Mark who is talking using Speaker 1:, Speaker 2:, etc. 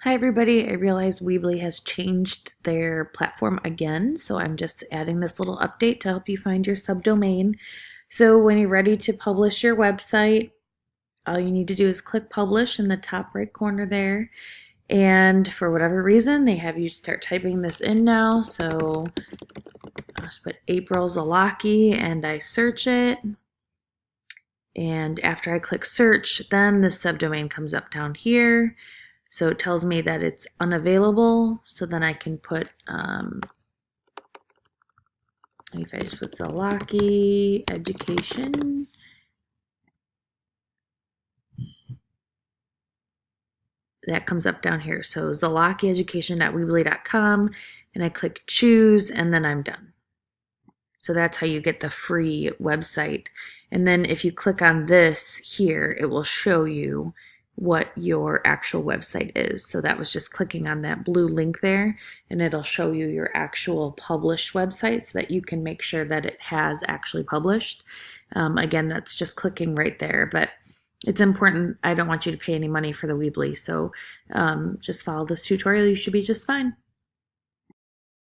Speaker 1: Hi everybody, I realize Weebly has changed their platform again, so I'm just adding this little update to help you find your subdomain. So when you're ready to publish your website, all you need to do is click publish in the top right corner there. And for whatever reason, they have you start typing this in now. So I'll just put April Zalaki and I search it. And after I click search, then the subdomain comes up down here. So it tells me that it's unavailable. So then I can put, if I just put Zalaki Education, that comes up down here. So zalakieducation.weebly.com, and I click choose, and then I'm done. So that's how you get the free website. And then if you click on this here, it will show you what your actual website is. So that was just clicking on that blue link there, and it'll show you your actual published website so that you can make sure that it has actually published. Again, that's just clicking right there, but it's important. I don't want you to pay any money for the Weebly, so just follow this tutorial. You should be just fine.